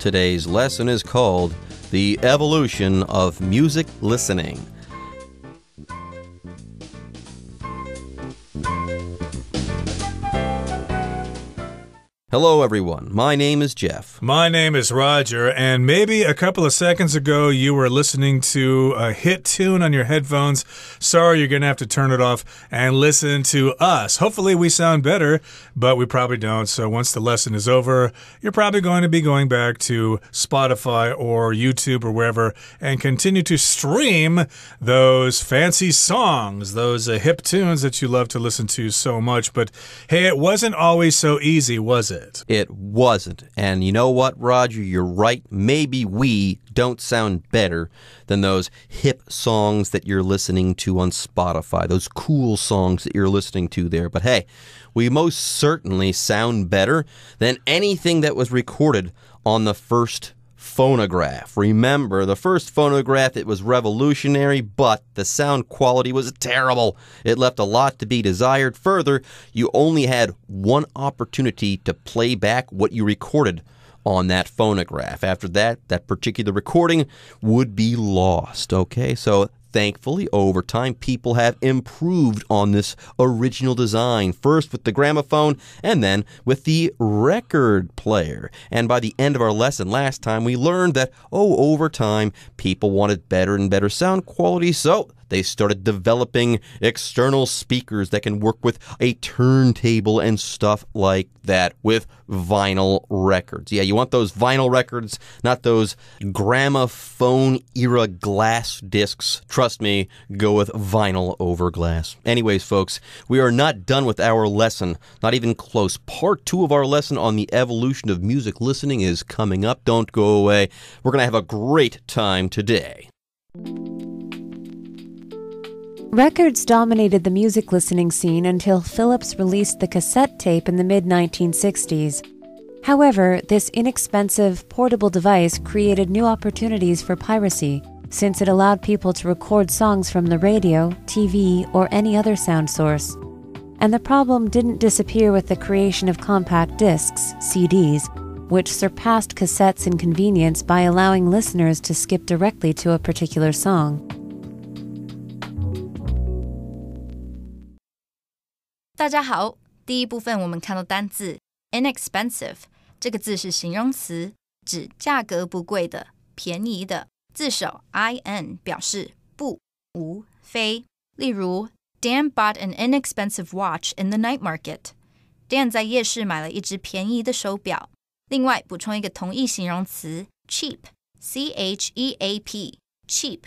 Today's lesson is called The Evolution of Music Listening. Hello, everyone. My name is Jeff. My name is Roger, and maybe a couple of seconds ago you were listening to a hit tune on your headphones. Sorry, you're going to have to turn it off and listen to us. Hopefully we sound better, but we probably don't. So once the lesson is over, you're probably going to be going back to Spotify or YouTube or wherever and continue to stream those fancy songs, those hip tunes that you love to listen to so much. But hey, it wasn't always so easy, was it? It wasn't. And you know what, Roger? You're right. Maybe we don't sound better than those hip songs that you're listening to on Spotify, those cool songs that you're listening to there. But hey, we most certainly sound better than anything that was recorded on the first phonograph. Remember, the first phonograph, it was revolutionary, but the sound quality was terrible. It left a lot to be desired. Further, you only had one opportunity to play back what you recorded on that phonograph. After that, that particular recording would be lost. Okay, so thankfully, over time, people have improved on this original design, first with the gramophone and then with the record player. And by the end of our lesson last time, we learned that, over time, people wanted better and better sound quality, so they started developing external speakers that can work with a turntable and stuff like that with vinyl records. Yeah, you want those vinyl records, not those gramophone-era glass discs. Trust me, go with vinyl over glass. Anyways, folks, we are not done with our lesson. Not even close. Part 2 of our lesson on the evolution of music listening is coming up. Don't go away. We're going to have a great time today. Records dominated the music listening scene until Philips released the cassette tape in the mid-1960s. However, this inexpensive, portable device created new opportunities for piracy, since it allowed people to record songs from the radio, TV, or any other sound source. And the problem didn't disappear with the creation of compact discs, CDs, which surpassed cassettes in convenience by allowing listeners to skip directly to a particular song. 大家好，第一部分我们看到单字 inexpensive 这个字是形容词，指价格不贵的、便宜的。字首 in 表示不、无、非。例如 Dan bought an inexpensive watch in the night market. Dan 在夜市买了一只便宜的手表。另外补充一个同义形容词 cheap C-H-E-A-P cheap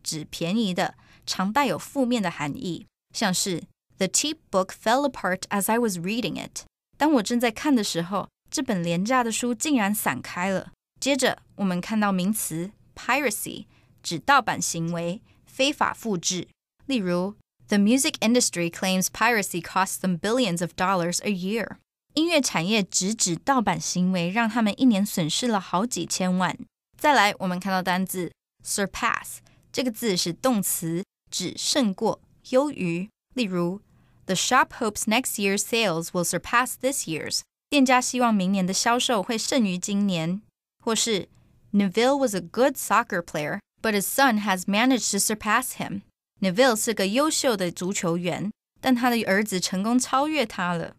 指便宜的，常带有负面的含义，像是The cheap book fell apart as I was reading it. 当我正在看的时候，这本廉价的书竟然散开了。接着，我们看到名词 piracy， 指盗版行为、非法复制。例如 The music industry claims piracy costs them billions of dollars a year. 音乐产业直指盗版行为，让他们一年损失了好几千万。再来，我们看到单字 surpass， 这个字是动词，指胜过、优于。例如The shop hopes next year's sales will surpass this year's. 店家希望明年的销售会胜于今年。或是 Neville was a good soccer player, but his son has managed to surpass him. Neville 是个优秀的足球员，但他的儿子成功超越他了。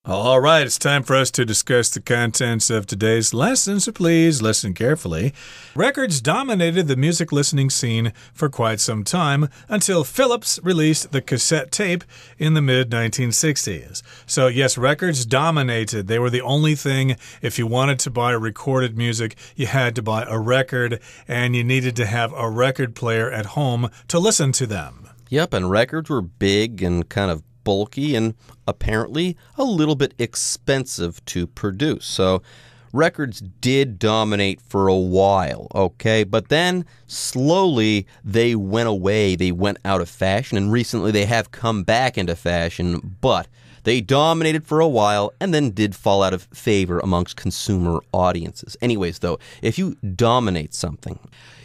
All right, it's time for us to discuss the contents of today's lesson, so please listen carefully. Records dominated the music listening scene for quite some time until Philips released the cassette tape in the mid-1960s. So yes, records dominated. They were the only thing. If you wanted to buy recorded music, you had to buy a record, and you needed to have a record player at home to listen to them. Yep, and records were big and kind of bulky and apparently a little bit expensive to produce. So records did dominate for a while, okay? But then slowly they went away. They went out of fashion, and recently they have come back into fashion, but they dominated for a while and then did fall out of favor amongst consumer audiences. Anyways, though, if you dominate something,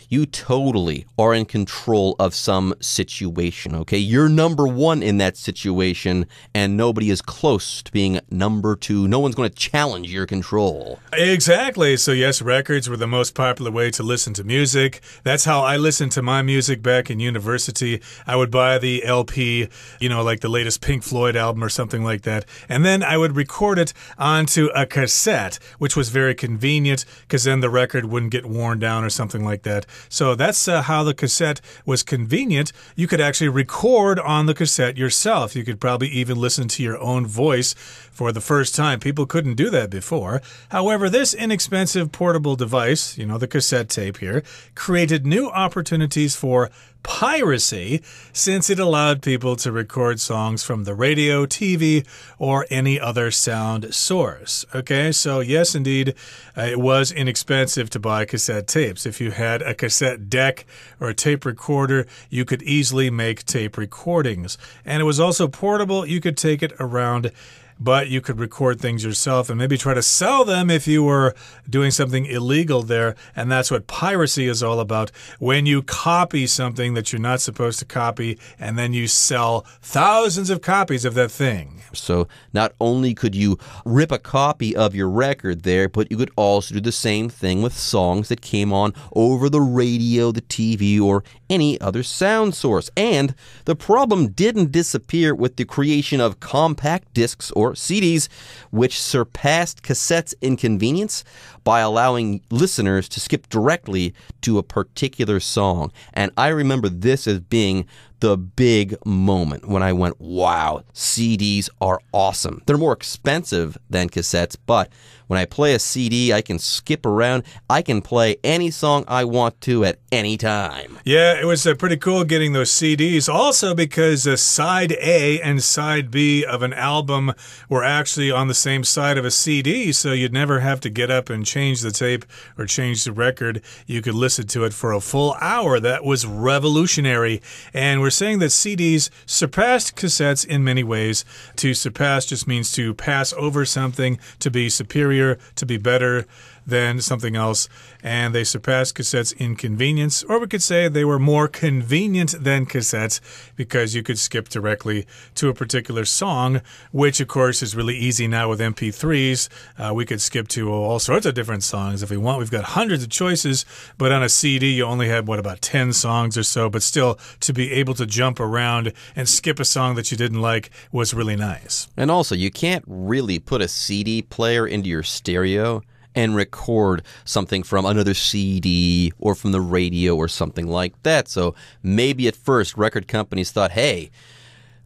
you totally are in control of some situation, okay? You're number one in that situation, and nobody is close to being number two. No one's going to challenge your control. Exactly. So yes, records were the most popular way to listen to music. That's how I listened to my music back in university. I would buy the LP, like the latest Pink Floyd album or something like that, and then I would record it onto a cassette, which was very convenient because then the record wouldn't get worn down or something like that. So that's how the cassette was convenient. You could actually record on the cassette yourself. You could probably even listen to your own voice for the first time. People couldn't do that before. However, this inexpensive portable device, the cassette tape here, created new opportunities for piracy since it allowed people to record songs from the radio, TV, or any other sound source. Okay, so yes, indeed, it was inexpensive to buy cassette tapes. If you had a cassette deck or a tape recorder, you could easily make tape recordings. And it was also portable. You could take it around, but you could record things yourself and maybe try to sell them if you were doing something illegal there. And that's what piracy is all about. When you copy something that you're not supposed to copy, and then you sell thousands of copies of that thing. So not only could you rip a copy of your record there, but you could also do the same thing with songs that came on over the radio, the TV, or any other sound source. And the problem didn't disappear with the creation of compact discs or CDs, which surpassed cassettes in convenience by allowing listeners to skip directly to a particular song. And I remember this as being the big moment when I went, wow, CDs are awesome. They're more expensive than cassettes, but when I play a CD, I can skip around. I can play any song I want to at any time. Yeah, it was pretty cool getting those CDs. Also because side A and side B of an album were actually on the same side of a CD, so you'd never have to get up and change the tape or change the record. You could listen to it for a full hour. That was revolutionary. And we're saying that CDs surpassed cassettes in many ways. To surpass just means to pass over something, to be superior, to be better than something else, and they surpassed cassettes in convenience, or we could say they were more convenient than cassettes because you could skip directly to a particular song, which of course is really easy now with MP3s. We could skip to all sorts of different songs if we want. We've got hundreds of choices, but on a CD you only had, about 10 songs or so, but still to be able to jump around and skip a song that you didn't like was really nice. And also, you can't really put a CD player into your stereo and record something from another CD or from the radio or something like that. So maybe at first record companies thought, hey,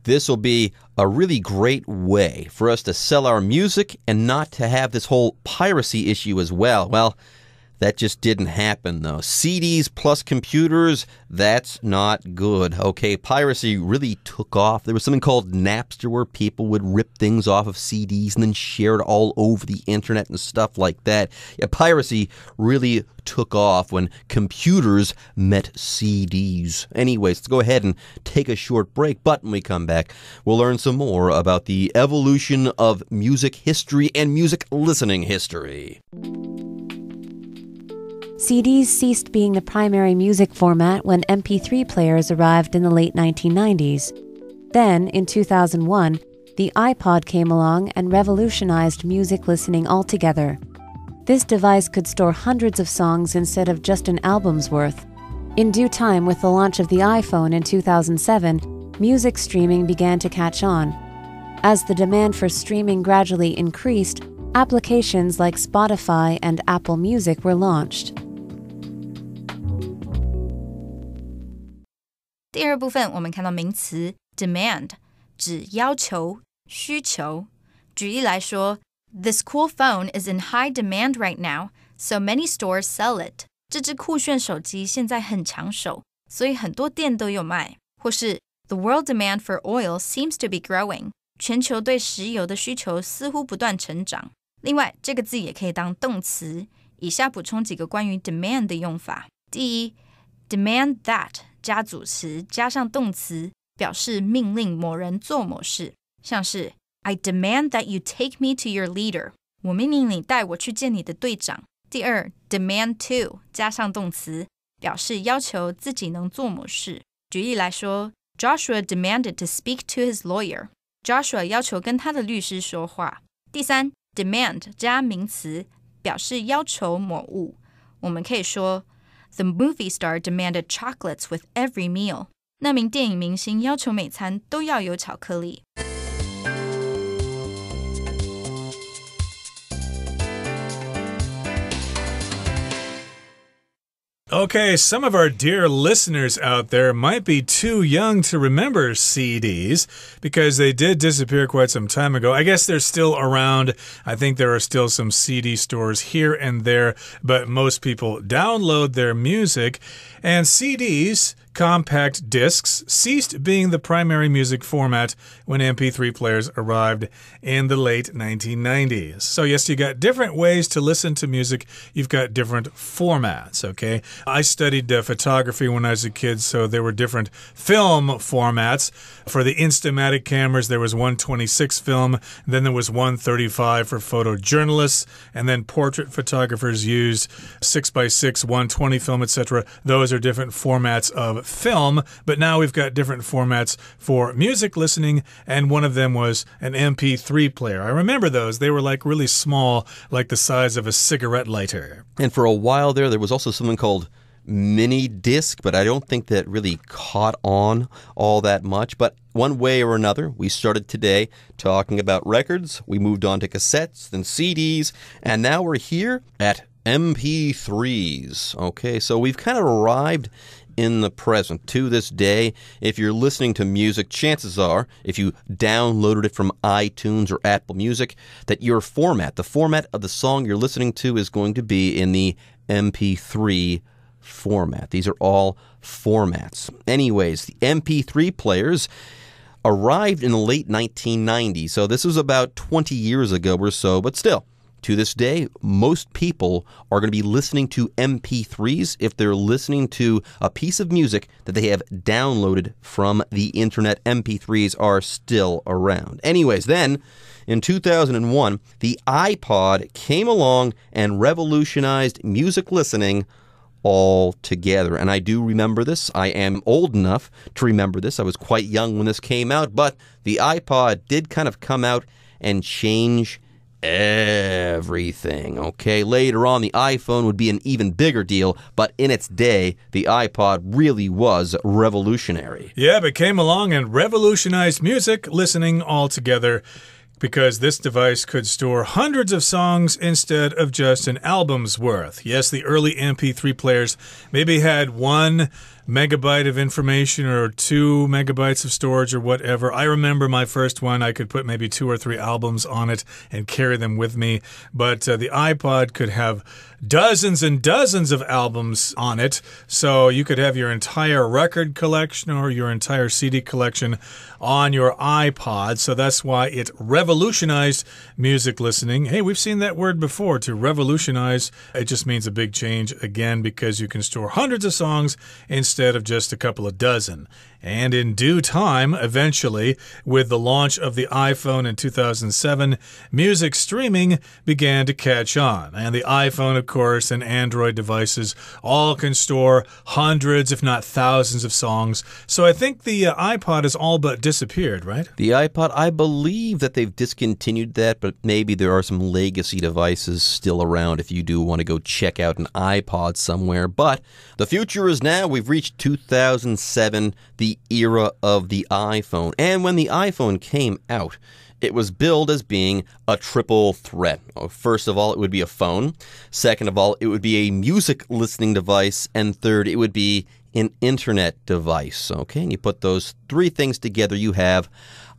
this will be a really great way for us to sell our music and not to have this whole piracy issue as well. Well, that just didn't happen, though. CDs plus computers, that's not good. Okay, piracy really took off. There was something called Napster where people would rip things off of CDs and then share it all over the internet and stuff like that. Yeah, piracy really took off when computers met CDs. Anyways, let's go ahead and take a short break. But when we come back, we'll learn some more about the evolution of music history and music listening history. CDs ceased being the primary music format when MP3 players arrived in the late 1990s. Then, in 2001, the iPod came along and revolutionized music listening altogether. This device could store hundreds of songs instead of just an album's worth. In due time, with the launch of the iPhone in 2007, music streaming began to catch on. As the demand for streaming gradually increased, applications like Spotify and Apple Music were launched. 第二部分我们看到名词 demand 指要求、需求。举例来说 This cool phone is in high demand right now, so many stores sell it. 这只酷炫手机现在很抢手，所以很多店都有卖。或是 The world demand for oil seems to be growing. 全球对石油的需求似乎不断成长。另外，这个字也可以当动词。以下补充几个关于 demand 的用法。第一 demand that 加组词加上动词，表示命令某人做某事，像是 I demand that you take me to your leader. 我命令你带我去见你的队长。第二 demand to 加上动词表示要求自己能做某事。举例来说 Joshua demanded to speak to his lawyer. Joshua 要求跟他的律师说话。第三 demand 加名词表示要求某物。我们可以说 The movie star demanded chocolates with every meal. 那名电影明星要求每餐都要有巧克力。Okay, some of our dear listeners out there might be too young to remember CDs because they did disappear quite some time ago. I guess they're still around. I think there are still some CD stores here and there, but most people download their music. And CDs, compact discs, ceased being the primary music format when MP3 players arrived in the late 1990s. So yes, you got different ways to listen to music. You've got different formats, okay? I studied photography when I was a kid, so there were different film formats. For the Instamatic cameras, there was 126 film, then there was 135 for photojournalists, and then portrait photographers used 6x6, 120 film, etc. Those are different formats of film, but now we've got different formats for music listening, and one of them was an MP3 player. I remember those. They were like really small, like the size of a cigarette lighter. And for a while there was also something called mini disc, but I don't think that really caught on all that much. But one way or another, we started today talking about records. We moved on to cassettes, then CDs, and now we're here at MP3s. Okay, so we've kind of arrived in the present. To this day, if you're listening to music, chances are, if you downloaded it from iTunes or Apple Music, that your format, the format of the song you're listening to, is going to be in the MP3 format. These are all formats. Anyways, the MP3 players arrived in the late 1990s, so this was about 20 years ago or so, but still, to this day, most people are going to be listening to MP3s if they're listening to a piece of music that they have downloaded from the internet. MP3s are still around. Anyways, then, in 2001, the iPod came along and revolutionized music listening altogether. And I do remember this. I am old enough to remember this. I was quite young when this came out, but the iPod did kind of come out and change everything, okay? Later on, the iPhone would be an even bigger deal, but in its day, the iPod really was revolutionary. Yeah, it came along and revolutionized music listening altogether because this device could store hundreds of songs instead of just an album's worth. Yes, the early MP3 players maybe had 1 megabyte of information or 2 megabytes of storage or whatever. I remember my first one, I could put maybe 2 or 3 albums on it and carry them with me. But the iPod could have dozens and dozens of albums on it. So you could have your entire record collection or your entire CD collection on your iPod. So that's why it revolutionized music listening. Hey, we've seen that word before, to revolutionize. It just means a big change again because you can store hundreds of songs instead of just a couple of dozen. And in due time, eventually, with the launch of the iPhone in 2007, music streaming began to catch on. And the iPhone, of course, and Android devices all can store hundreds, if not thousands of songs. So I think the iPod has all but disappeared, right? The iPod, I believe that they've discontinued that, but maybe there are some legacy devices still around if you do want to go check out an iPod somewhere. But the future is now. We've reached 2007, the era of the iPhone. And when the iPhone came out, it was billed as being a triple threat. First of all, it would be a phone. Second of all, it would be a music listening device. And third, it would be an internet device. Okay, and you put those 3 things together, you have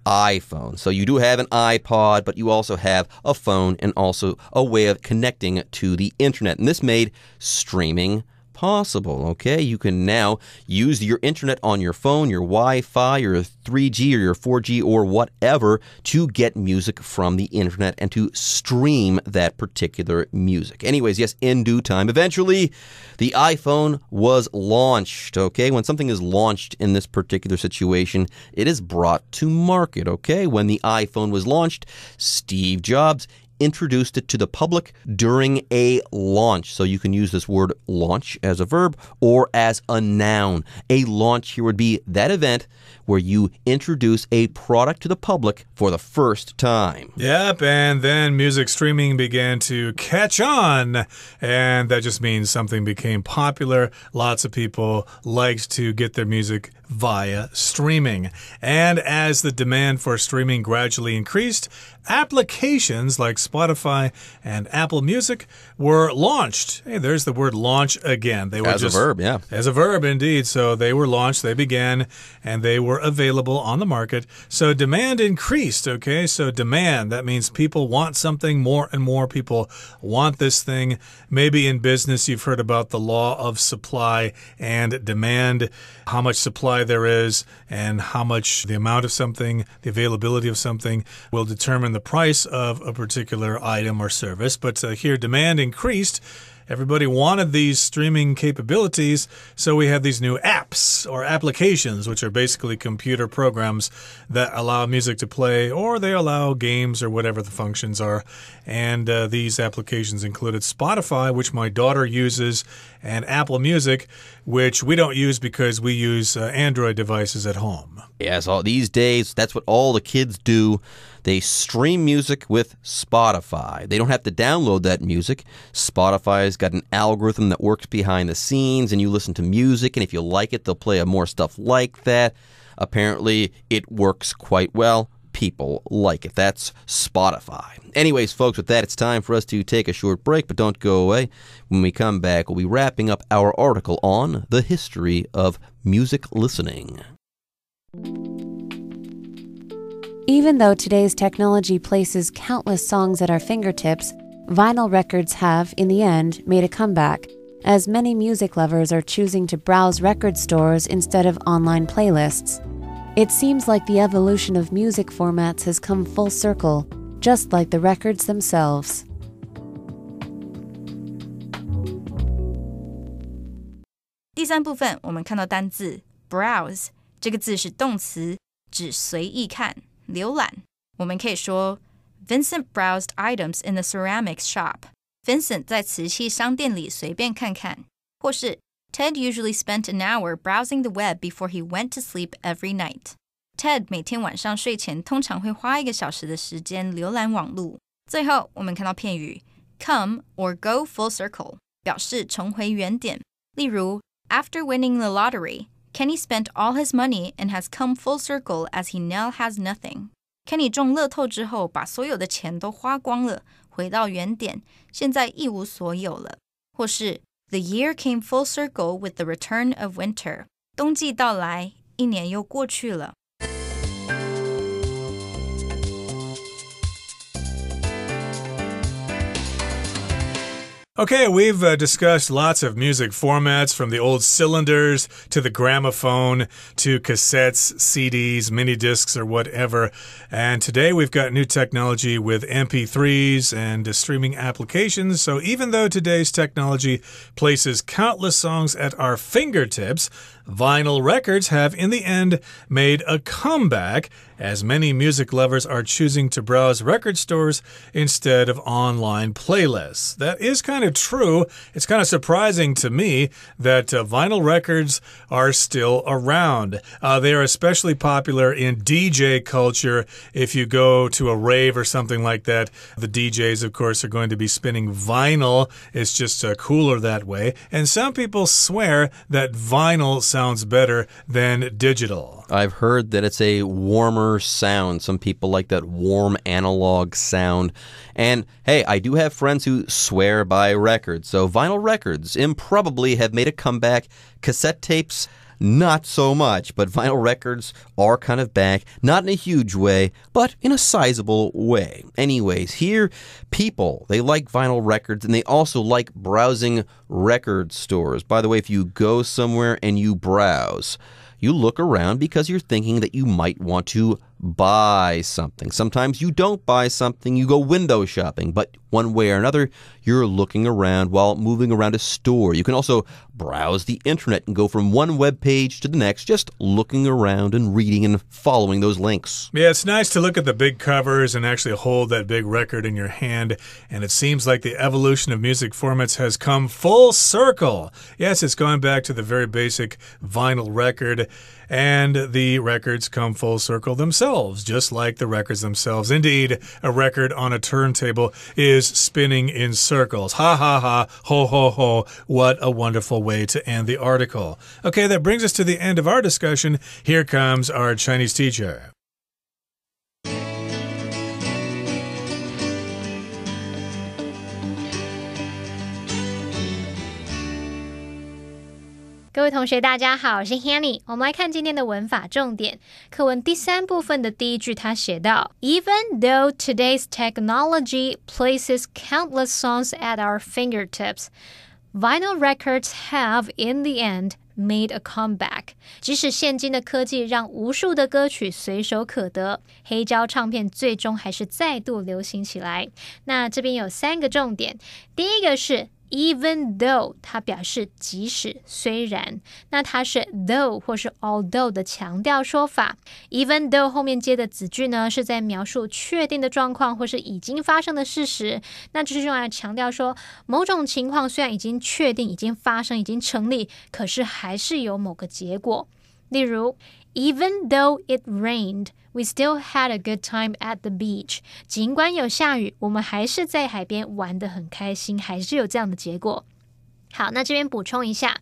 iPhone. So you do have an iPod, but you also have a phone and also a way of connecting to the internet. And this made streaming possible, okay? You can now use your internet on your phone, your Wi-Fi, your 3G or your 4G or whatever to get music from the internet and to stream that particular music. Anyways, yes, in due time, eventually the iPhone was launched, okay? When something is launched in this particular situation, it is brought to market, okay? When the iPhone was launched, Steve Jobs introduced it to the public during a launch. So you can use this word launch as a verb or as a noun. A launch here would be that event where you introduce a product to the public for the first time. Yep, and then music streaming began to catch on, and that just means something became popular. Lots of people liked to get their music via streaming. And as the demand for streaming gradually increased, applications like Spotify and Apple Music were launched. Hey, there's the word launch again. They were as a verb, yeah. As a verb, indeed. So they were launched, they began, and they were available on the market. So demand increased, okay? So demand, that means people want something, more and more people want this thing. Maybe in business you've heard about the law of supply and demand, how much supply there is and how much the amount of something, the availability of something will determine the price of a particular item or service. But here demand increased. Everybody wanted these streaming capabilities, so we have these new apps or applications, which are basically computer programs that allow music to play, or they allow games or whatever the functions are. And these applications included Spotify, which my daughter uses, and Apple Music, which we don't use because we use Android devices at home. Yes, these days, that's what all the kids do. They stream music with Spotify. They don't have to download that music. Spotify's got an algorithm that works behind the scenes, and you listen to music, and if you like it, they'll play more stuff like that. Apparently, it works quite well. People like it. That's Spotify. Anyways, folks, with that, it's time for us to take a short break, but don't go away. When we come back, we'll be wrapping up our article on the history of music listening. Even though today's technology places countless songs at our fingertips, vinyl records have, in the end, made a comeback, as many music lovers are choosing to browse record stores instead of online playlists. It seems like the evolution of music formats has come full circle, just like the records themselves.第三部分，我们看到单字 browse 这个字是动词，指随意看、浏览。我们可以说 Vincent browsed items in the ceramics shop. Vincent 在瓷器商店里随便看看，或是 Ted usually spent an hour browsing the web before he went to sleep every night. Ted 每天晚上睡前通常会花1个小时的时间浏览网路。最后，我们看到片语 come or go full circle， 表示重回原点。例如 After winning the lottery, Kenny spent all his money and has come full circle as he now has nothing. Kenny 中乐透之后，把所有的钱都花光了，回到原点，现在一无所有了。或是 The year came full circle with the return of winter. 冬季到来，一年又过去了。Okay, we've discussed lots of music formats, from the old cylinders to the gramophone to cassettes, CDs, mini discs, or whatever. And today we've got new technology with MP3s and streaming applications. So even though today's technology places countless songs at our fingertips, vinyl records have, in the end, made a comeback, as many music lovers are choosing to browse record stores instead of online playlists. That is kind of true. It's kind of surprising to me that vinyl records are still around. They are especially popular in DJ culture. If you go to a rave or something like that, the DJs, of course, are going to be spinning vinyl. It's just cooler that way. And some people swear that vinyl sounds better than digital. I've heard that it's a warmer sound. Some people like that warm analog sound. And hey, I do have friends who swear by records. So vinyl records improbably have made a comeback. Cassette tapes, not so much. But vinyl records are kind of back. Not in a huge way, but in a sizable way. Anyways, here, people, they like vinyl records, and they also like browsing record stores. By the way, if you go somewhere and you browse, You look around because you're thinking that you might want to buy something. Sometimes you don't buy something, you go window shopping, but one way or another, you're looking around while moving around a store. You can also browse the internet and go from one web page to the next, just looking around and reading and following those links. Yeah, it's nice to look at the big covers and actually hold that big record in your hand, and it seems like the evolution of music formats has come full circle. Yes, it's gone back to the very basic vinyl record, and the records come full circle themselves, just like the records themselves. Indeed, a record on a turntable is spinning in circles. Ha ha ha, ho ho ho. What a wonderful way to end the article. Okay, that brings us to the end of our discussion. Here comes our Chinese teacher. 各位同学大家好，我是 Hanny。 我们来看今天的文法重点。课文第3部分的第一句，它写到 Even though today's technology places countless songs at our fingertips, vinyl records have, in the end, made a comeback. 即使现今的科技让无数的歌曲随手可得，黑胶唱片最终还是再度流行起来。那这边有3个重点，第一个是Even though 它表示即使虽然，那它是 though 或是 although 的强调说法。Even though 后面接的子句呢，是在描述确定的状况或是已经发生的事实，那就是用来强调说某种情况虽然已经确定、已经发生、已经成立，可是还是有某个结果。例如 Even though it rained, we still had a good time at the beach. 尽管有下雨，我们还是在海边玩得很开心，还是有这样的结果。好，那这边补充一下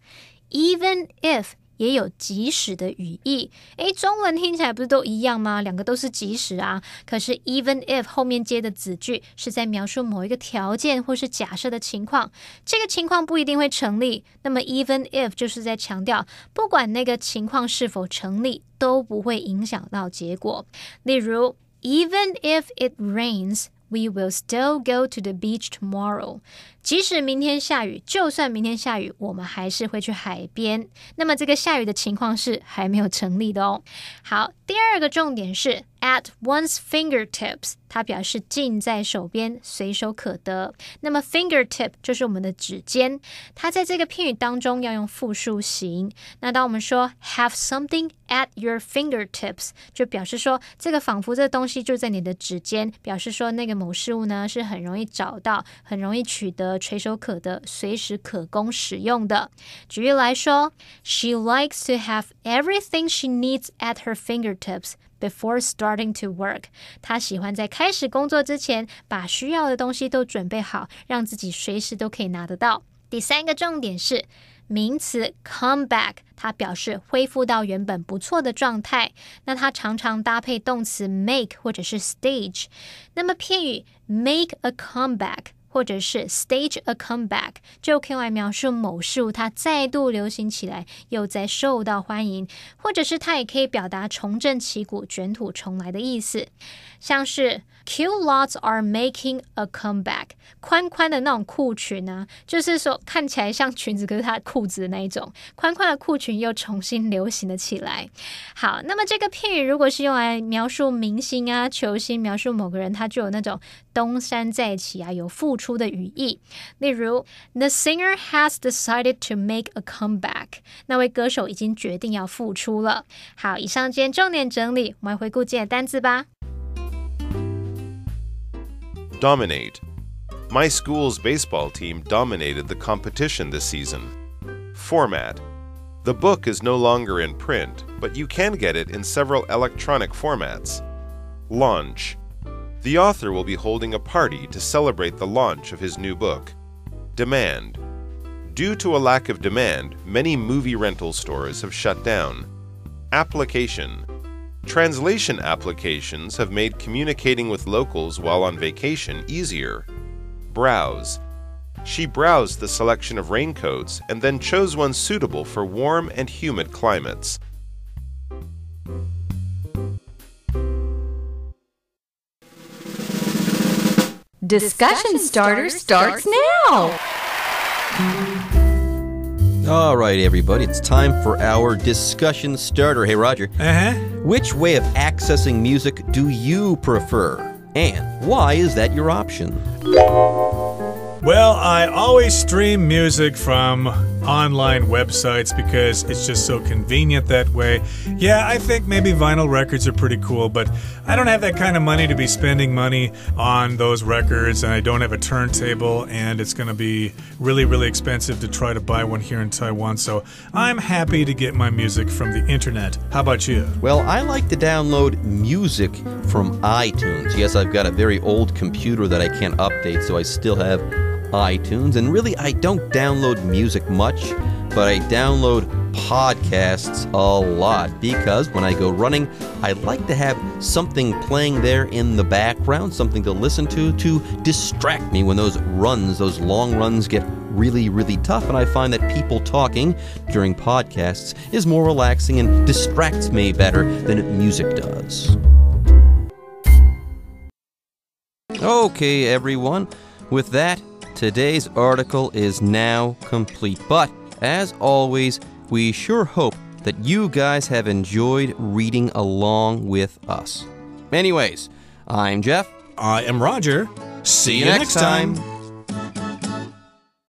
Even if 也有即使的语义。中文听起来不是都一样吗？两个都是即使啊。可是 even if 后面接的子句是在描述某一个条件或是假设的情况，这个情况不一定会成立，那么 even if 就是在强调不管那个情况是否成立，都不会影响到结果。例如 Even if it rains, we will still go to the beach tomorrow. 即使明天下雨，就算明天下雨，我们还是会去海边。那么这个下雨的情况是还没有成立的哦。好，第二个重点是 at one's fingertips， 它表示近在手边，随手可得。那么 fingertip 就是我们的指尖，它在这个片语当中要用复数形。那当我们说 have something at your fingertips， 就表示说这个仿佛这个东西就在你的指尖，表示说那个某事物呢是很容易找到，很容易取得，垂手可得，随时可供使用的。举例来说 She likes to have everything she needs at her fingertips before starting to work. 她喜欢在开始工作之前把需要的东西都准备好，让自己随时都可以拿得到。第3个重点是名词 come back， 它表示恢复到原本不错的状态，那它常常搭配动词 make 或者是 stage。 那么片语 make a comeback或者是 stage a comeback 就可以用来描述某事物它再度流行起来，又在受到欢迎，或者是它也可以表达重振旗鼓、卷土重来的意思。像是 culottes are making a comeback， 宽宽的那种裤裙啊，就是说看起来像裙子，可是它裤子的那一种宽宽的裤裙又重新流行了起来。好，那么这个片语如果是用来描述明星啊、球星，描述某个人，它就有那种东山再起啊，有付出的语义。例如 The singer has decided to make a comeback， 那位歌手已经决定要复出了。好，以上今天重点整理，我们来回顾今天的单字吧。Dominate. My school's baseball team dominated the competition this season. Format. The book is no longer in print, but you can get it in several electronic formats. Launch. The author will be holding a party to celebrate the launch of his new book. Demand. Due to a lack of demand, many movie rental stores have shut down. Application. Translation applications have made communicating with locals while on vacation easier. Browse. She browsed the selection of raincoats and then chose one suitable for warm and humid climates. Discussion Starter starts now! All right, everybody, it's time for our discussion starter. Hey, Roger. Which way of accessing music do you prefer? And why is that your option? Well, I always stream music from online websites because it's just so convenient that way. Yeah, I think maybe vinyl records are pretty cool, but I don't have that kind of money to be spending money on those records, and I don't have a turntable, and it's going to be really, really expensive to try to buy one here in Taiwan, so I'm happy to get my music from the internet. How about you? Well, I like to download music from iTunes. Yes, I've got a very old computer that I can't update, so I still have iTunes, and really I don't download music much, but I download podcasts a lot because when I go running, I like to have something playing there in the background, something to listen to distract me when those long runs get really, really tough, and I find that people talking during podcasts is more relaxing and distracts me better than music does. Okay, everyone, with that, today's article is now complete, but as always, we sure hope that you guys have enjoyed reading along with us. Anyways, I'm Jeff. I am Roger. See you next time.